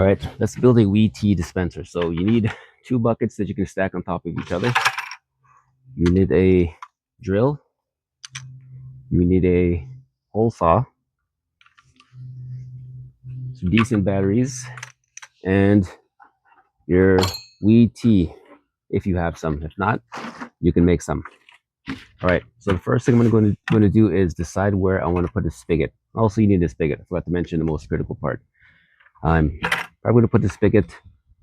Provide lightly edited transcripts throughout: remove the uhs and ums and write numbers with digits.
All right, let's build a wee tea dispenser. So you need 2 buckets that you can stack on top of each other. You need a drill. You need a hole saw, some decent batteries, and your wee tea, if you have some. If not, you can make some. All right, so the first thing I'm going to do is decide where I want to put the spigot. Also, you need a spigot. I forgot to mention the most critical part. I'm probably going to put the spigot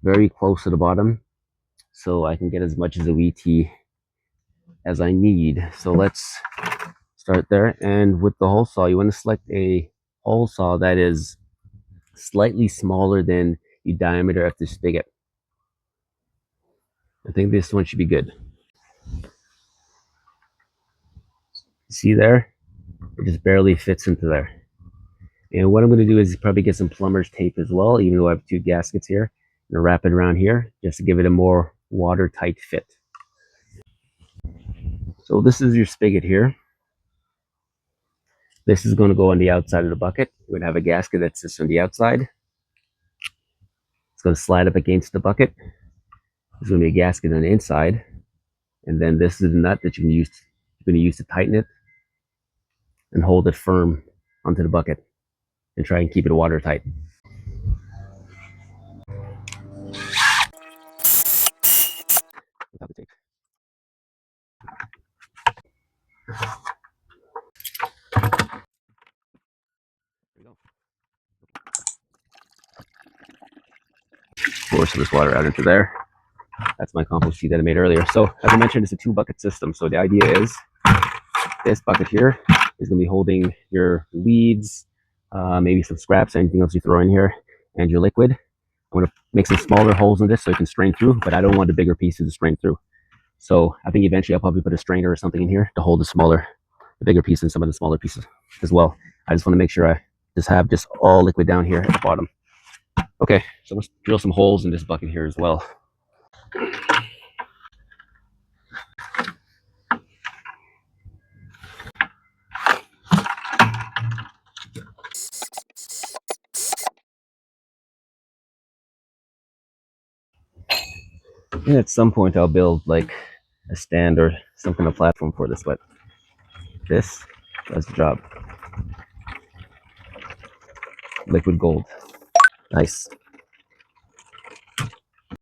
very close to the bottom so I can get as much of the wee tea as I need. So let's start there. And with the hole saw, you want to select a hole saw that is slightly smaller than the diameter of the spigot. I think this one should be good. See there? It just barely fits into there. And what I'm going to do is probably get some plumber's tape as well, even though I have 2 gaskets here. I'm going to wrap it around here just to give it a more watertight fit. So this is your spigot here. This is going to go on the outside of the bucket. We're going to have a gasket that sits on the outside. It's going to slide up against the bucket. There's going to be a gasket on the inside. And then this is the nut that you're going to use to tighten it and hold it firm onto the bucket and try and keep it watertight. Without the tape. There you go. Pour some of this water out into there. That's my compost tea that I made earlier. So as I mentioned, it's a 2 bucket system. So the idea is this bucket here is going to be holding your weeds, maybe some scraps, anything else you throw in here, and your liquid. I'm going to make some smaller holes in this so it can strain through, but I don't want the bigger pieces to strain through. So I think eventually I'll probably put a strainer or something in here to hold the bigger piece and some of the smaller pieces as well. I just want to make sure I have all liquid down here at the bottom. Okay, so let's drill some holes in this bucket here as well. And at some point I'll build like a stand or some kind of platform for this, but this does the job. Liquid gold. Nice.